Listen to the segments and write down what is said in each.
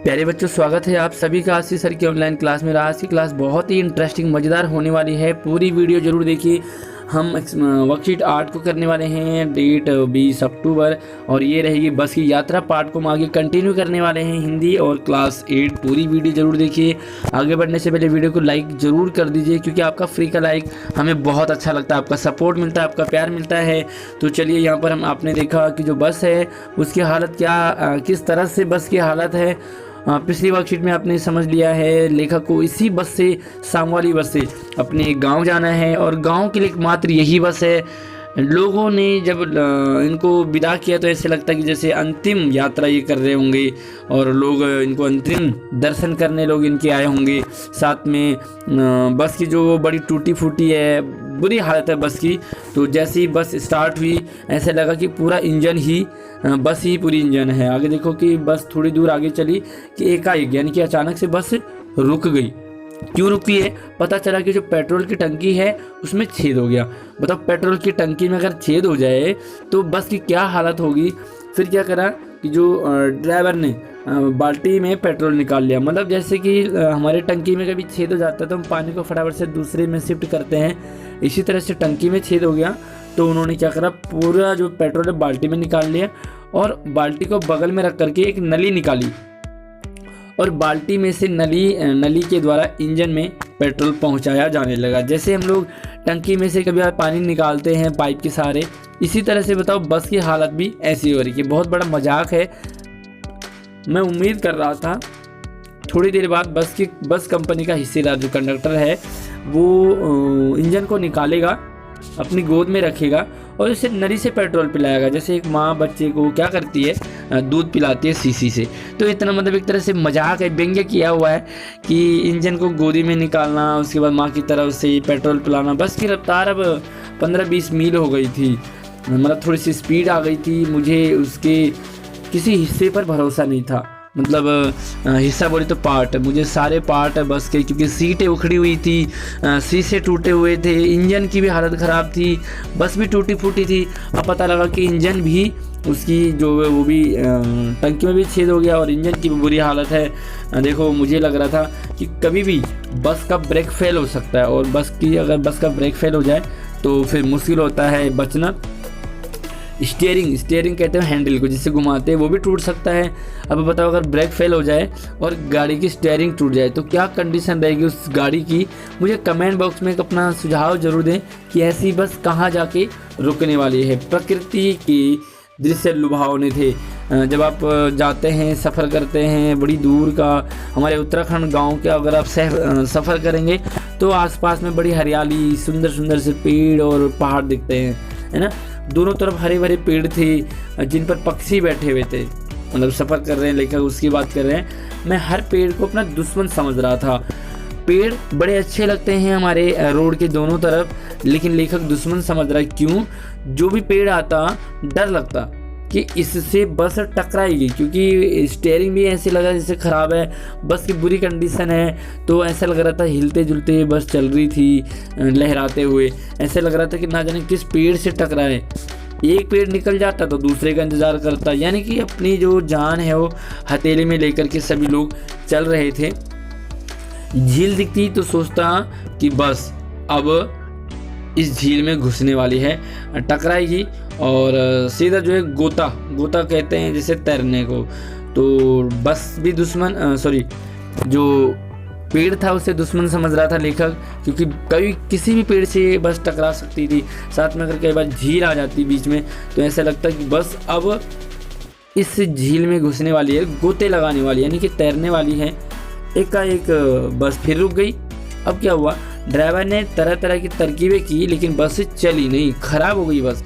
प्यारे बच्चों, स्वागत है आप सभी का आशीष सर की ऑनलाइन क्लास में। आज की क्लास बहुत ही इंटरेस्टिंग मज़ेदार होने वाली है। पूरी वीडियो जरूर देखिए। हम वर्कशीट 8 को करने वाले हैं, डेट 20 अक्टूबर, और ये रहेगी बस की यात्रा पार्ट को हम आगे कंटिन्यू करने वाले हैं, हिंदी और क्लास 8। पूरी वीडियो जरूर देखिए। आगे बढ़ने से पहले वीडियो को लाइक ज़रूर कर दीजिए, क्योंकि आपका फ्री का लाइक हमें बहुत अच्छा लगता है, आपका सपोर्ट मिलता है, आपका प्यार मिलता है। तो चलिए, यहाँ पर आपने देखा कि जो बस है उसकी हालत किस तरह से बस की हालत है। पिछली वर्कशीट में आपने समझ लिया है, लेखक को इसी बस से, शाम वाली बस से अपने गांव जाना है, और गांव के लिए एकमात्र यही बस है। लोगों ने जब इनको विदा किया तो ऐसे लगता है कि जैसे अंतिम यात्रा ये कर रहे होंगे, और लोग इनको अंतिम दर्शन करने लोग इनके आए होंगे। साथ में बस की जो बड़ी टूटी फूटी है, बुरी हालत है बस की। तो जैसे ही बस स्टार्ट हुई ऐसे लगा कि पूरा इंजन ही, बस ही पूरी इंजन है। आगे देखो कि बस थोड़ी दूर आगे चली कि एकाएक, यानी कि अचानक से बस रुक गई। क्यों रुकी है? पता चला कि जो पेट्रोल की टंकी है उसमें छेद हो गया। बताओ, पेट्रोल की टंकी में अगर छेद हो जाए तो बस की क्या हालत होगी। फिर क्या करा कि जो ड्राइवर ने बाल्टी में पेट्रोल निकाल लिया। मतलब जैसे कि हमारे टंकी में कभी छेद हो जाता है तो हम पानी को फटाफट से दूसरे में शिफ्ट करते हैं, इसी तरह से टंकी में छेद हो गया। तो उन्होंने क्या करा, पूरा जो पेट्रोल है बाल्टी में निकाल लिया, और बाल्टी को बगल में रख करके एक नली निकाली, और बाल्टी में से नली के द्वारा इंजन में पेट्रोल पहुंचाया जाने लगा। जैसे हम लोग टंकी में से कभी पानी निकालते हैं पाइप के सहारे, इसी तरह से बताओ बस की हालत भी ऐसी हो रही है। बहुत बड़ा मजाक है। मैं उम्मीद कर रहा था थोड़ी देर बाद बस कंपनी का हिस्सेदार जो कंडक्टर है वो इंजन को निकालेगा, अपनी गोद में रखेगा और इसे नली से पेट्रोल पिलाएगा। जैसे एक माँ बच्चे को क्या करती है, दूध पिलाती है शीशी से। तो इतना मतलब एक तरह से मजाक है, व्यंग्य किया हुआ है कि इंजन को गोदी में निकालना, उसके बाद माँ की तरफ से पेट्रोल पिलाना। बस की रफ्तार अब 15-20 मील हो गई थी, मतलब थोड़ी सी स्पीड आ गई थी। मुझे उसके किसी हिस्से पर भरोसा नहीं था, मतलब हिस्सा बोले तो पार्ट, मुझे सारे पार्ट बस के, क्योंकि सीटें उखड़ी हुई थी, शीशे टूटे हुए थे, इंजन की भी हालत ख़राब थी, बस भी टूटी फूटी थी। अब पता लगा कि इंजन भी उसकी जो वो भी टंकी में भी छेद हो गया, और इंजन की भी बुरी हालत है। देखो, मुझे लग रहा था कि कभी भी बस का ब्रेक फेल हो सकता है, और अगर बस का ब्रेक फेल हो जाए तो फिर मुश्किल होता है बचना। स्टीयरिंग कहते हैं हैंडल को, जिससे घुमाते हैं, वो भी टूट सकता है। अब बताओ, अगर ब्रेक फेल हो जाए और गाड़ी की स्टीयरिंग टूट जाए तो क्या कंडीशन रहेगी उस गाड़ी की। मुझे कमेंट बॉक्स में अपना सुझाव जरूर दें कि ऐसी बस कहाँ जाके रुकने वाली है। प्रकृति की दृश्य लुभावने थे। जब आप जाते हैं, सफ़र करते हैं बड़ी दूर का, हमारे उत्तराखंड गांव के अगर आप सफ़र करेंगे तो आसपास में बड़ी हरियाली, सुंदर सुंदर से पेड़ और पहाड़ दिखते हैं, है ना। दोनों तरफ हरे भरे पेड़ थे जिन पर पक्षी बैठे हुए थे। मतलब सफ़र कर रहे हैं, लेखक उसकी बात कर रहे हैं। मैं हर पेड़ को अपना दुश्मन समझ रहा था। पेड़ बड़े अच्छे लगते हैं हमारे रोड के दोनों तरफ, लेकिन लेखक दुश्मन समझ रहा है। क्यों? जो भी पेड़ आता डर लगता कि इससे बस टकराएगी, क्योंकि स्टीयरिंग भी ऐसे लगा जैसे ख़राब है, बस की बुरी कंडीशन है। तो ऐसा लग रहा था हिलते जुलते बस चल रही थी, लहराते हुए। ऐसे लग रहा था कि ना जाने किस पेड़ से टकराए। एक पेड़ निकल जाता तो दूसरे का इंतज़ार करता, यानी कि अपनी जो जान है वो हथेली में लेकर के सभी लोग चल रहे थे। झील दिखती तो सोचता कि बस अब इस झील में घुसने वाली है, टकराएगी, और सीधा जो है गोता कहते हैं जैसे तैरने को। तो बस भी जो पेड़ था उसे दुश्मन समझ रहा था लेखक, क्योंकि कभी किसी भी पेड़ से बस टकरा सकती थी। साथ में अगर कई बार झील आ जाती बीच में तो ऐसा लगता कि बस अब इस झील में घुसने वाली है, गोते लगाने वाली, यानी कि तैरने वाली है। एकाएक बस फिर रुक गई। अब क्या हुआ, ड्राइवर ने तरह तरह की तरकीबें की, लेकिन बस चली नहीं, खराब हो गई बस।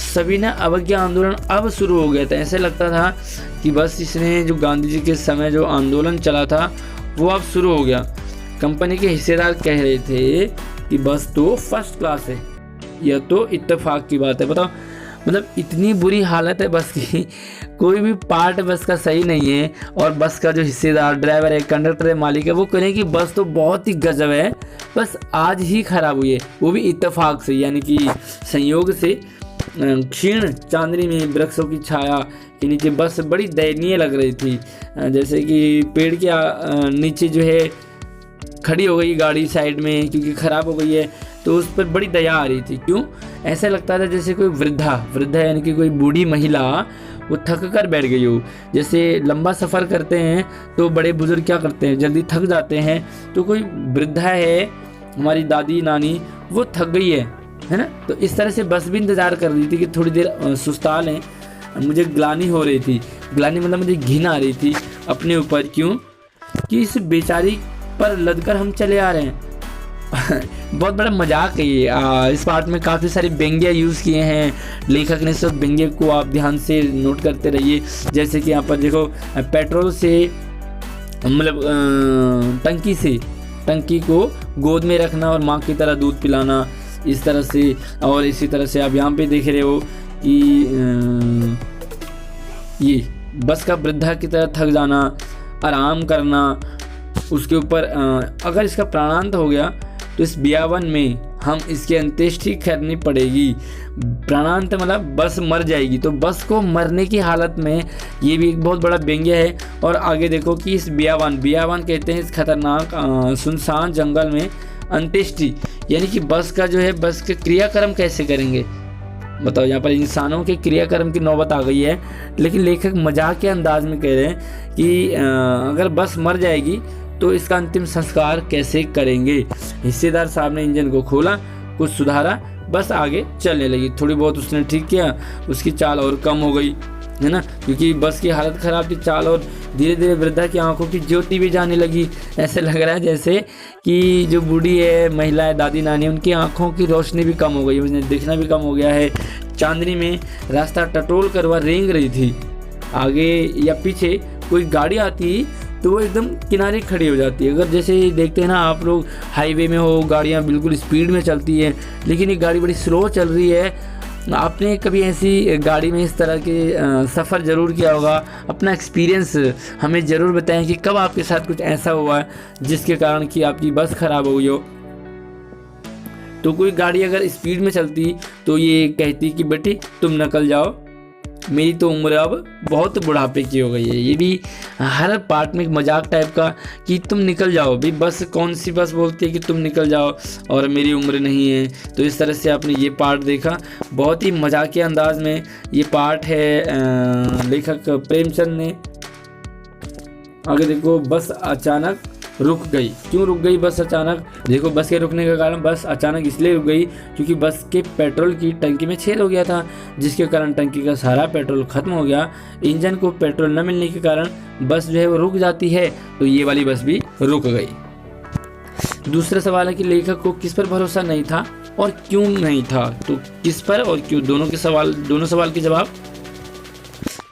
सविनय अवज्ञा आंदोलन अब शुरू हो गया था। ऐसे लगता था कि बस इसने जो गांधी जी के समय जो आंदोलन चला था वो अब शुरू हो गया। कंपनी के हिस्सेदार कह रहे थे कि बस तो फर्स्ट क्लास है, यह तो इत्तेफाक की बात है। बताओ, मतलब इतनी बुरी हालत है बस की, कोई भी पार्ट बस का सही नहीं है, और बस का जो हिस्सेदार ड्राइवर है, कंडक्टर है, मालिक है, वो कहें कि बस तो बहुत ही गजब है, बस आज ही खराब हुई है, वो भी इत्तेफाक से, यानी कि संयोग से। क्षीण चांदनी में वृक्षों की छाया के नीचे बस बड़ी दयनीय लग रही थी। जैसे कि पेड़ के नीचे जो है खड़ी हो गई गाड़ी साइड में, क्योंकि ख़राब हो गई है, तो उस पर बड़ी दया आ रही थी। क्यों? ऐसा लगता था जैसे कोई वृद्धा यानी कि कोई बूढ़ी महिला वो थक कर बैठ गई हो। जैसे लंबा सफ़र करते हैं तो बड़े बुजुर्ग क्या करते हैं, जल्दी थक जाते हैं, तो कोई वृद्धा है हमारी दादी नानी, वो थक गई है ना। तो इस तरह से बस भी इंतज़ार कर रही थी कि थोड़ी देर सुस्ता लें। मुझे ग्लानि हो रही थी, ग्लानि मतलब मुझे घिन आ रही थी अपने ऊपर। क्यों? कि इस बेचारी पर लदकर हम चले आ रहे हैं। बहुत बड़ा मजाक है ये। इस पार्ट में काफ़ी सारे व्यंग्य यूज़ किए हैं लेखक ने। सब व्यंग्य को आप ध्यान से नोट करते रहिए। जैसे कि यहाँ पर देखो, पेट्रोल से मतलब टंकी को गोद में रखना और माँ की तरह दूध पिलाना, इस तरह से। और इसी तरह से आप यहाँ पे देख रहे हो कि ये बस का वृद्धा की तरह थक जाना, आराम करना, उसके ऊपर अगर इसका प्राणांत हो गया तो इस बियावन में हम इसकी अंत्येष्टि करनी पड़ेगी। प्राणांत मतलब बस मर जाएगी, तो बस को मरने की हालत में, ये भी एक बहुत बड़ा व्यंग्य है। और आगे देखो कि इस बियावन कहते हैं इस खतरनाक सुनसान जंगल में अंत्येष्टि, यानी कि बस का जो है, बस के क्रियाक्रम कैसे करेंगे बताओ। यहाँ पर इंसानों के क्रियाक्रम की नौबत आ गई है, लेकिन लेखक मजाक के अंदाज में कह रहे हैं कि अगर बस मर जाएगी तो इसका अंतिम संस्कार कैसे करेंगे। हिस्सेदार साहब ने इंजन को खोला, कुछ सुधारा, बस आगे चलने लगी। थोड़ी बहुत उसने ठीक किया, उसकी चाल और कम हो गई, है ना, क्योंकि बस की हालत ख़राब थी। चाल और धीरे धीरे वृद्धा की आंखों की ज्योति भी जाने लगी। ऐसे लग रहा है जैसे कि जो बूढ़ी है, महिला है, दादी नानी, उनकी आंखों की रोशनी भी कम हो गई, उन्हें दिखना भी कम हो गया है। चांदनी में रास्ता टटोल कर वह रेंग रही थी। आगे या पीछे कोई गाड़ी आती तो वो एकदम किनारे खड़ी हो जाती है। अगर जैसे देखते हैं ना आप लोग, हाईवे में हो, गाड़ियाँ बिल्कुल स्पीड में चलती है, लेकिन ये गाड़ी बड़ी स्लो चल रही है। आपने कभी ऐसी गाड़ी में इस तरह के सफ़र ज़रूर किया होगा। अपना एक्सपीरियंस हमें ज़रूर बताएं कि कब आपके साथ कुछ ऐसा हुआ है जिसके कारण कि आपकी बस ख़राब हो गई हो। तो कोई गाड़ी अगर स्पीड में चलती तो ये कहती कि बेटी तुम निकल जाओ, मेरी तो उम्र अब बहुत बुढ़ापे की हो गई है। ये भी हर पार्ट में एक मजाक टाइप का कि तुम निकल जाओ भाई। बस कौन सी बस बोलती है कि तुम निकल जाओ और मेरी उम्र नहीं है। तो इस तरह से आपने ये पार्ट देखा, बहुत ही मजाकिया अंदाज में ये पार्ट है लेखक प्रेमचंद ने। आगे देखो, बस अचानक रुक गई। क्यों रुक गई बस अचानक? देखो, बस के रुकने का कारण बस अचानक इसलिए रुक गई क्योंकि बस के पेट्रोल की टंकी में छेद हो गया था, जिसके कारण टंकी का सारा पेट्रोल खत्म हो गया। इंजन को पेट्रोल न मिलने के कारण बस जो है वो रुक जाती है, तो ये वाली बस भी रुक गई। दूसरा सवाल है कि लेखक को किस पर भरोसा नहीं था और क्यों नहीं था। तो किस पर और क्यों, दोनों सवाल के जवाब।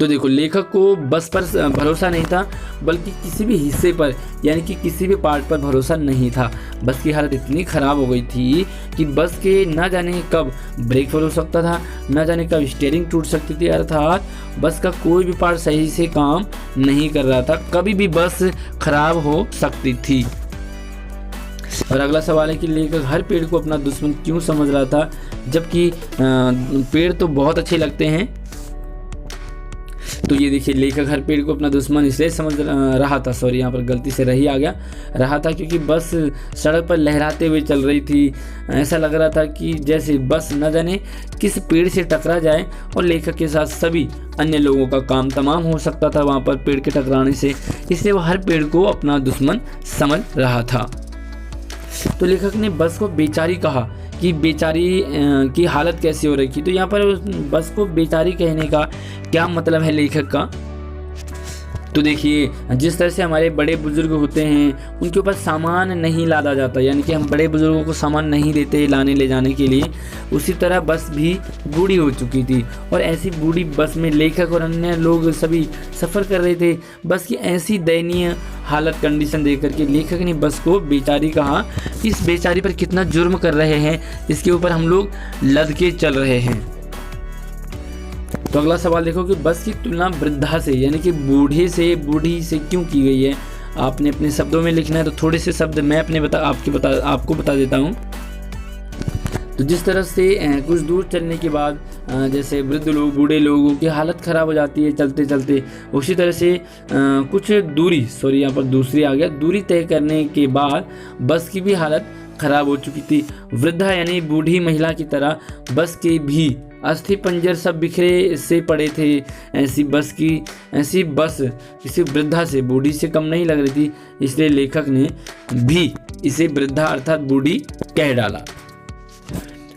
तो देखो, लेखक को बस पर भरोसा नहीं था, बल्कि किसी भी हिस्से पर यानी कि किसी भी पार्ट पर भरोसा नहीं था। बस की हालत इतनी ख़राब हो गई थी कि बस के न जाने कब ब्रेक फेल हो सकता था, न जाने कब स्टीयरिंग टूट सकती थी, अर्थात बस का कोई भी पार्ट सही से काम नहीं कर रहा था। कभी भी बस खराब हो सकती थी। और अगला सवाल है कि लेखक हर पेड़ को अपना दुश्मन क्यों समझ रहा था, जबकि पेड़ तो बहुत अच्छे लगते हैं। तो ये देखिए, लेखक हर पेड़ को अपना दुश्मन इसलिए समझ रहा था, सॉरी यहाँ पर गलती से रही आ गया, रहा था क्योंकि बस सड़क पर लहराते हुए चल रही थी। ऐसा लग रहा था कि जैसे बस न जाने किस पेड़ से टकरा जाए और लेखक के साथ सभी अन्य लोगों का काम तमाम हो सकता था वहाँ पर पेड़ के टकराने से। इसलिए वह हर पेड़ को अपना दुश्मन समझ रहा था। तो लेखक ने बस को बेचारी कहा कि बेचारी की हालत कैसी हो रखी। तो यहाँ पर बस को बेचारी कहने का क्या मतलब है लेखक का। तो देखिए, जिस तरह से हमारे बड़े बुजुर्ग होते हैं उनके ऊपर सामान नहीं लादा जाता, यानी कि हम बड़े बुजुर्गों को सामान नहीं देते लाने ले जाने के लिए, उसी तरह बस भी बूढ़ी हो चुकी थी। और ऐसी बूढ़ी बस में लेखक और अन्य लोग सभी सफ़र कर रहे थे। बस की ऐसी दयनीय हालत कंडीशन देख करके लेखक ने बस को बेचारी कहा। इस बेचारी पर कितना जुर्म कर रहे हैं, इसके ऊपर हम लोग लद के चल रहे हैं। तो अगला सवाल देखो कि बस की तुलना वृद्धा से यानी कि बूढ़ी से क्यों की गई है। आपने अपने शब्दों में लिखना है, तो थोड़े से शब्द मैं अपने आपको बता देता हूँ। तो जिस तरह से कुछ दूर चलने के बाद जैसे वृद्ध लोग, बूढ़े लोगों की हालत ख़राब हो जाती है चलते चलते। उसी तरह से कुछ दूरी, सॉरी यहाँ पर दूसरी आ गया, दूरी तय करने के बाद बस की भी हालत ख़राब हो चुकी थी। वृद्धा यानी बूढ़ी महिला की तरह बस के भी अस्थि पंजर सब बिखरे से पड़े थे। ऐसी बस किसी वृद्धा से, बूढ़ी से कम नहीं लग रही थी, इसलिए लेखक ने भी इसे वृद्धा अर्थात बूढ़ी कह डाला।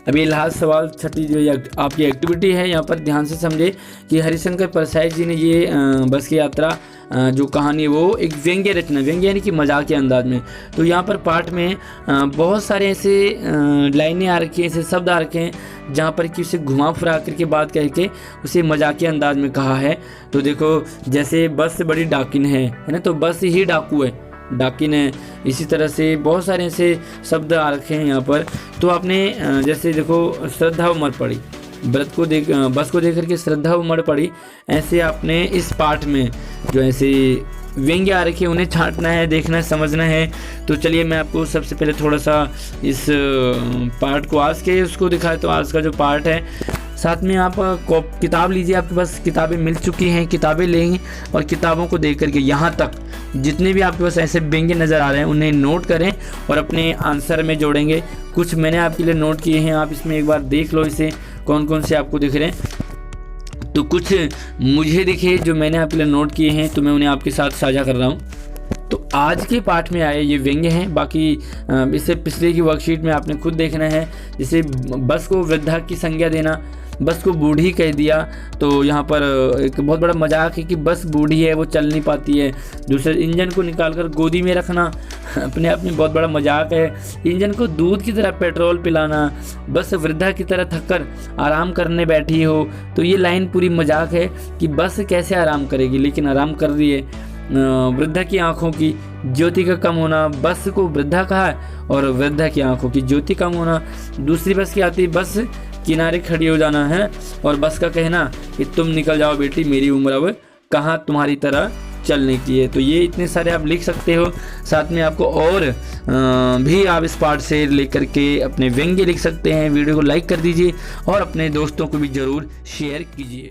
अब ये लास्ट सवाल, छठी जो आपकी एक्टिविटी है, यहाँ पर ध्यान से समझे कि हरिशंकर परसाई जी ने ये बस की यात्रा जो कहानी है वो एक व्यंग्य रचना, व्यंग्य यानी कि मजाक के अंदाज में। तो यहाँ पर पाठ में बहुत सारे ऐसे लाइनें आ रखी हैं, ऐसे शब्द आ रखे हैं जहाँ पर कि उसे घुमा फिरा करके बात करके उसे मजाकिया अंदाज में कहा है। तो देखो, जैसे बस बड़ी डाकिन है ना, तो बस ही डाकू है, डाकिन है। इसी तरह से बहुत सारे ऐसे शब्द आ रखे हैं यहाँ पर। तो आपने जैसे देखो, श्रद्धा उमड़ पड़ी, बस को देख करके श्रद्धा उमड़ पड़ी, ऐसे आपने इस पाठ में जो ऐसे व्यंग्य आ रखे उन्हें छांटना है, देखना है, समझना है। तो चलिए मैं आपको सबसे पहले थोड़ा सा इस पार्ट को आज के उसको दिखाए। तो आज का जो पार्ट है, साथ में आप किताब लीजिए, आपके पास किताबें मिल चुकी हैं, किताबें लेंगे और किताबों को देख करके यहाँ तक जितने भी आपके पास ऐसे व्यंग्य नज़र आ रहे हैं उन्हें नोट करें और अपने आंसर में जोड़ेंगे। कुछ मैंने आपके लिए नोट किए हैं, आप इसमें एक बार देख लो इसे, कौन कौन से आपको दिख रहे हैं। तो कुछ मुझे दिखे जो मैंने आपके लिए नोट किए हैं, तो मैं उन्हें आपके साथ साझा कर रहा हूँ। तो आज के पाठ में आए ये व्यंग्य हैं, बाकी इससे पिछले की वर्कशीट में आपने खुद देखना है। जैसे बस को वृद्धा की संज्ञा देना, बस को बूढ़ी कह दिया, तो यहाँ पर एक बहुत बड़ा मजाक है कि बस बूढ़ी है, वो चल नहीं पाती है। दूसरे, इंजन को निकालकर गोदी में रखना अपने आप में बहुत बड़ा मजाक है। इंजन को दूध की तरह पेट्रोल पिलाना, बस वृद्धा की तरह थककर आराम करने बैठी हो, तो ये लाइन पूरी मजाक है कि बस कैसे आराम करेगी, लेकिन आराम कर रही है। वृद्धा की आंखों की ज्योति का कम होना, बस को वृद्धा कहा है और वृद्धा की आंखों की ज्योति कम होना। दूसरी बस की आती, बस किनारे खड़ी हो जाना है और बस का कहना कि तुम निकल जाओ बेटी, मेरी उम्र अब कहाँ तुम्हारी तरह चलने की है। तो ये इतने सारे आप लिख सकते हो। साथ में आपको और भी आप इस पार्ट से लेकर के अपने व्यंग्य लिख सकते हैं। वीडियो को लाइक कर दीजिए और अपने दोस्तों को भी ज़रूर शेयर कीजिए।